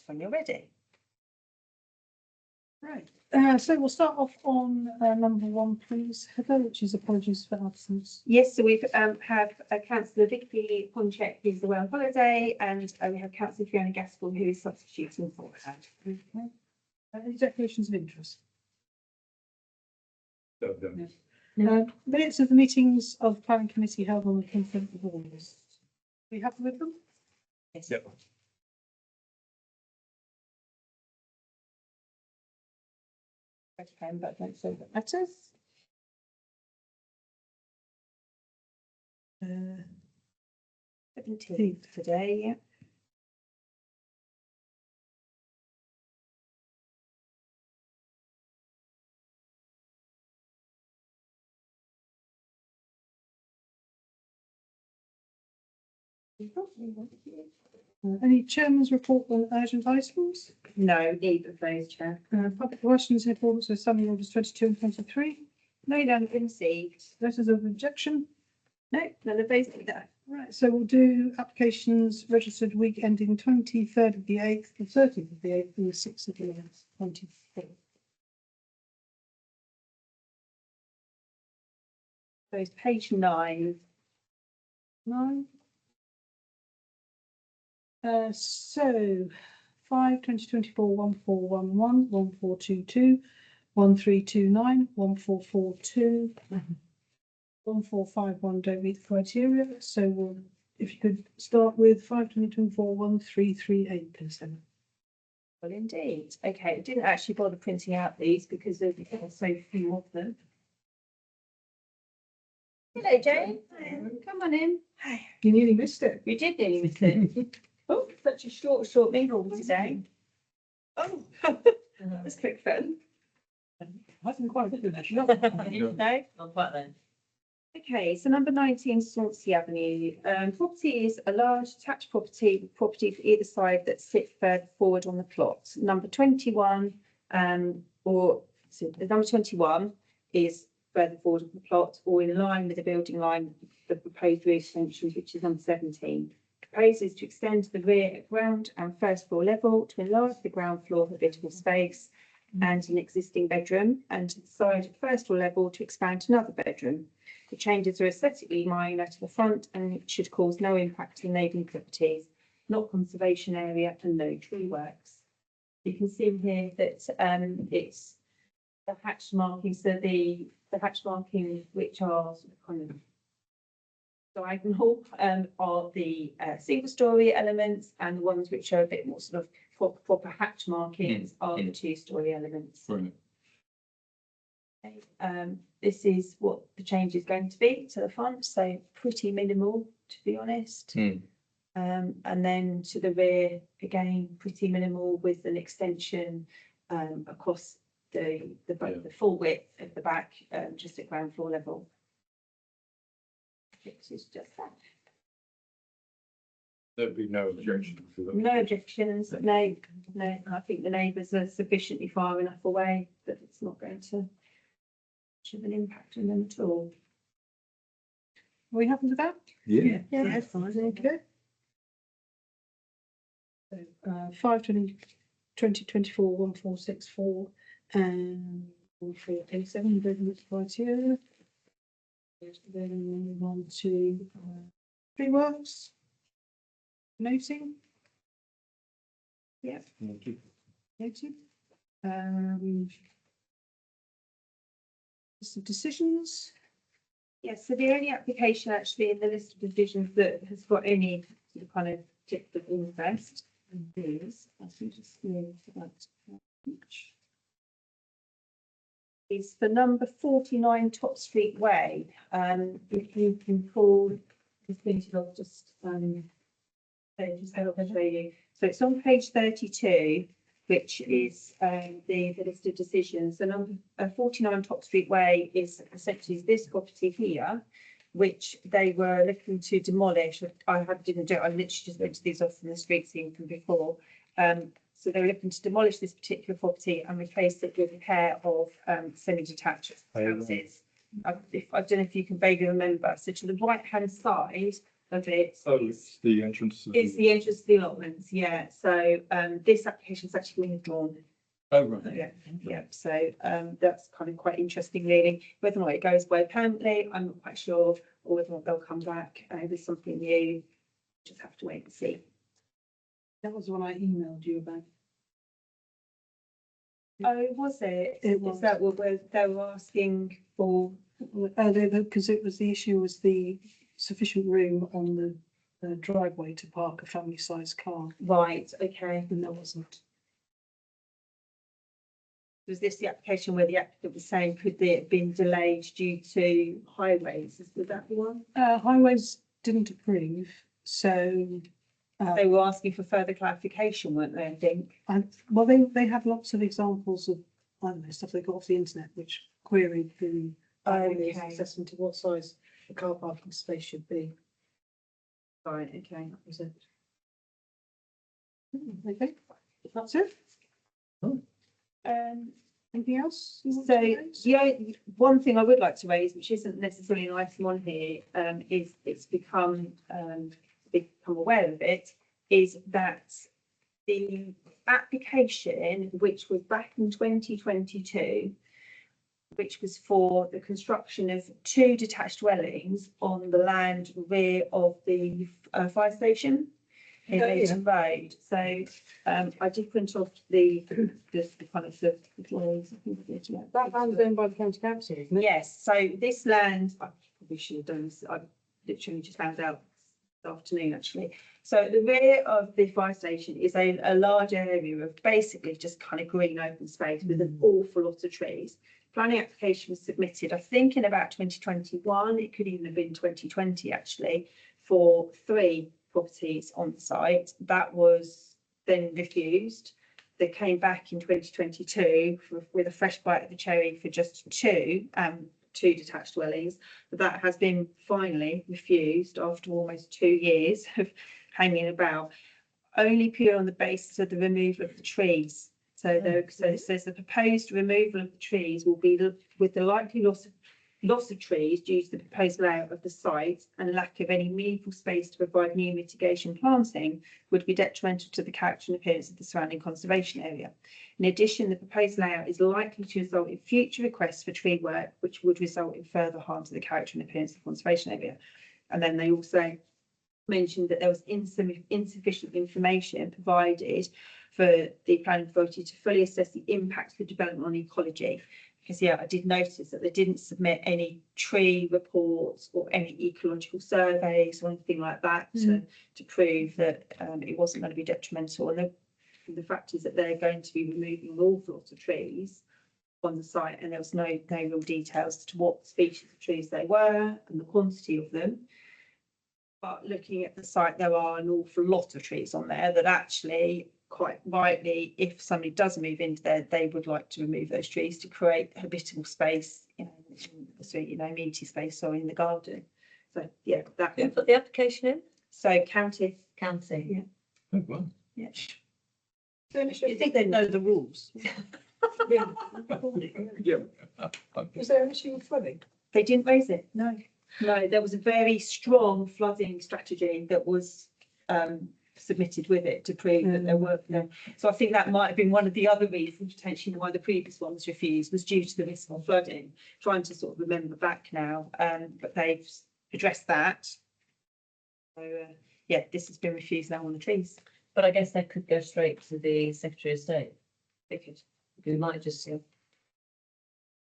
when you're ready. Right, so we'll start off on number 1, please, Heather, which is apologies for absence. Yes, so we have Councillor Vicky Ponchek, who's away on holiday, and we have Councillor Fiona Gaskell, who is substituting for her. Okay. Any declarations of interest? Minutes of the meetings of planning committee held on the 10th of August. Are you happy with them? Yes. Yep. But I don't say that matters. 17th today, yeah. Any chairman's report on urgent items? No, neither of those, Chair. Public questions in accordance with Sunday orders 22 and 23. No, none have been received. Letters of objection. No, none of those either. Right, so we'll do applications registered week ending 23rd of the 8th, the 30th of the 8th, and the 6th of the 8th, 24th. So it's page 9. 9. So 5, 2024, 1411, 1422, 1329, 1442, 1451 don't meet the criteria. So we'll, if you could start with 5, 2024, 1338, please. Well, indeed. Okay, I didn't actually bother printing out these because there are so few of them. Hello, Jane. Come on in. Hi. You nearly missed it. You did nearly miss it. Oh, such a short meal today. Oh, that's quick fun. Hasn't quite good. No, not quite then. Okay, so number 19, Swansea Avenue. Property is a large attached property for either side that sit further forward on the plot. Number 21, number 21 is further forward on the plot or in line with the building line, the proposed rear extension, which is number 17. Proposes to extend the rear ground and first floor level to enlarge the ground floor habitable space and an existing bedroom, and to the side first floor level to expand another bedroom. The changes are aesthetically minor to the front and should cause no impact on neighbouring properties, not conservation area and no tree works. You can see here that it's the hatch markings, so the hatch markings which are sort of kind of diagonal are the single story elements, and the ones which are a bit more sort of proper hatch markings are the 2-story elements. Brilliant. Okay, this is what the change is going to be to the front, so pretty minimal to be honest. And then to the rear, again, pretty minimal with an extension across the full width of the back, just at ground floor level. This is just that. There'd be no objection to that. No objections, no. I think the neighbours are sufficiently far enough away that it's not going to have an impact on them at all. Are we happy with that? Yeah. Yeah, That's fine, okay. So, 5, 2024, 1464, and 1487, building criteria. Then we move on to tree works. Noting. Yep. Noted. List of decisions. Yes, so the only application actually in the list of decisions that has got any sort of kind of tip of interest is, I think just move to that. Is for number 49 Top Street Way. If you can pull this printed off, just help show you. So it's on page 32, which is the list of decisions. The number 49 Top Street Way is essentially this property here, which they were looking to demolish. I didn't do it. I literally just went to these off from the street scene from before. So they were looking to demolish this particular property and replace it with a pair of semi-detached houses. I don't know if you can vaguely remember. So to the right-hand side of it. Oh, it's the entrance. to It's the entrance to the allotments, yeah. So this application's actually been withdrawn. Oh, right. Yeah, yeah. So that's kind of quite interesting, really. Whether or not it goes away permanently, I'm not quite sure, or whether or not they'll come back with something new. Just have to wait and see. That was one I emailed you about. Oh, was it? It Is was. that what they were asking for? Because it was the issue was the sufficient room on the driveway to park a family-sized car, Right, okay. and there wasn't. Was this the application where the applicant was saying could they have been delayed due to highways? Was that the one? Highways didn't approve, so They were asking for further clarification, weren't they, I think? well, they had lots of examples of, I don't know, stuff they got off the internet which queried the highways Okay. assessment of what size the car parking space should be. Right, okay. That was it. Okay, that's it. Anything else? you want to So, raise? yeah, one thing I would like to raise, which isn't necessarily an item on here, is it's become aware of it, is that the application, which was back in 2022, which was for the construction of 2 detached dwellings on the land rear of the fire station in Oh, yeah. Leighton Road. So I did print off the kind of the drawings. I think I did, yeah. That land's owned by the county council, isn't it? Yes, so this land, I probably should have done this, I literally just found out this afternoon, actually. So the rear of the fire station is a large area of basically just kind of green open space with an awful lot of trees. Planning application was submitted, I think, in about 2021. It could even have been 2020, actually, for 3 properties on the site. That was then refused. They came back in 2022 with a fresh bite of the cherry for just 2 detached dwellings. But that has been finally refused after almost 2 years of hanging about, only purely on the basis of the removal of the trees. So it says the proposed removal of the trees will be with the likely loss of trees due to the proposed layout of the site and lack of any meaningful space to provide new mitigation planting would be detrimental to the character and appearance of the surrounding conservation area. In addition, the proposed layout is likely to result in future requests for tree work, which would result in further harm to the character and appearance of the conservation area. And then they also mentioned that there was insufficient information provided for the planning authority to fully assess the impact of the development on ecology. Because, yeah, I did notice that they didn't submit any tree reports or any ecological surveys or anything like that to prove that it wasn't going to be detrimental. And the fact is that they're going to be removing an awful lot of trees on the site, and there was no real details as to what species of trees they were and the quantity of them. But looking at the site, there are an awful lot of trees on there that actually, quite rightly, if somebody does move into there, they would like to remove those trees to create habitable space, amenity space, sorry, in the garden. So, yeah, that. Who put the application in? So county, County. Yeah. Oh, wow. yeah. You think they know the rules? Yeah. Is there an issue with flooding? They didn't raise it, no. No, there was a very strong flooding strategy that was submitted with it to prove that there were, so I think that might have been one of the other reasons potentially why the previous one was refused, was due to the risk of flooding. Trying to sort of remember back now, but they've addressed that. So yeah, this has been refused now on the trees. But I guess that could go straight to the Secretary of State. They could. We might just say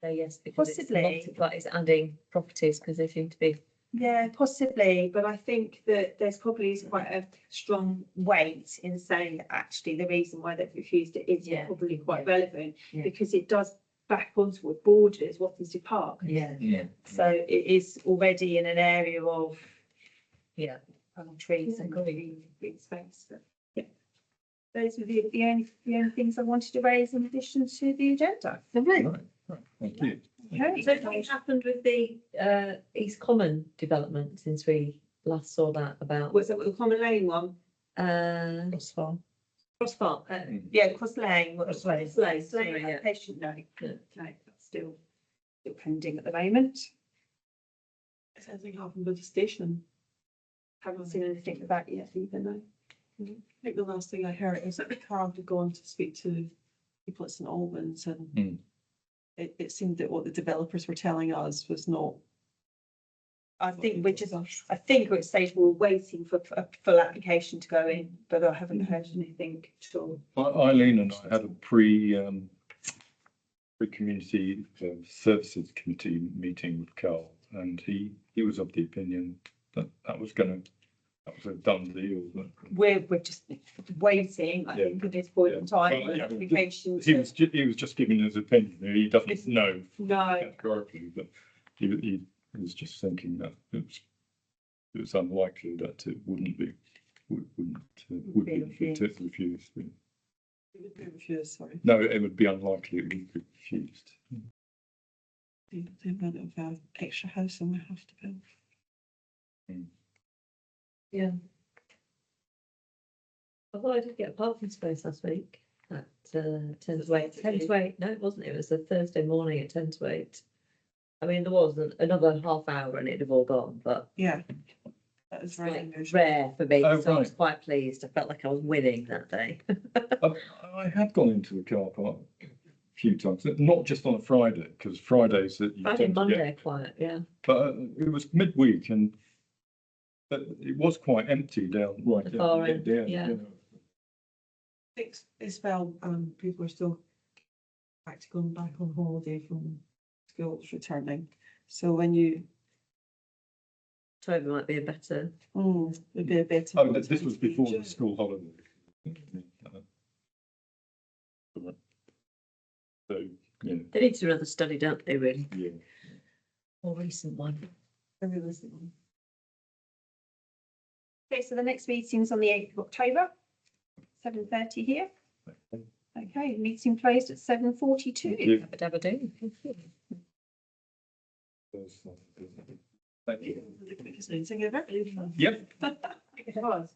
yes, because Possibly. it's adding properties because they seem to be. Yeah, possibly, but I think that there's probably quite a strong weight in saying that actually the reason why they've refused it is probably quite relevant, because it does back onto what borders Wattinsey Park. Yeah. So it is already in an area of Yeah. trees and green space. But, yeah, those were the only things I wanted to raise in addition to the agenda. Right, right. Thank you. Okay. So what happened with the East Common development since we last saw that about Was that the Common Lane one? Cross Farm? Cross Farm. Yeah, Cross Lane. Cross Lane. Slane Sorry, yeah. application, no, Yeah. no, that's still pending at the moment. Has anything happened with the station? Haven't seen anything about it yet either, no. I think the last thing I heard is that the car had gone to speak to people at St Albans and Mm. it seemed that what the developers were telling us was not. I think we're just, I think at stage we're waiting for a full application to go in, but I haven't heard anything at all. Eileen and I had a pre-community services committee meeting with Carl, and he was of the opinion that that was a done deal. But We're just waiting, I Yeah. think, at this point in time, Well, an yeah, application he to, was just giving his opinion. He doesn't know no, categorically, but he was just thinking that it was unlikely that it would be refused. Refused, sorry. No, it would be unlikely it would be refused. The amount of extra housing we have to build. Yeah. I thought I did get a parking space last week at 10 to 8. 10 to 8. No, it wasn't. It was a Thursday morning at 10 to 8. I mean, there was another half hour and it'd have all gone, but Yeah. That is very like unusual. rare for me. Oh, So I was right. quite pleased. I felt like I was winning that day. I have gone into the car park a few times, not just on a Friday, because Fridays that you Friday, tend to get, Monday, quiet. Yeah. but it was midweek and but it was quite empty down right The down far the end, end, yeah. you know. I think as well, people are still back to going back on holiday from schools returning. So when you, October might be a better. would be a better. Oh, this was before the school holiday. So, yeah, They need to do another study, don't they, really? yeah. More recent one. Very recent. okay, so the next meeting's on the 8th of October, 7:30 here. Okay, meeting closed at 7:42. Yeah. Dabba do. Thank you. The quickest meeting ever. Yep. It was.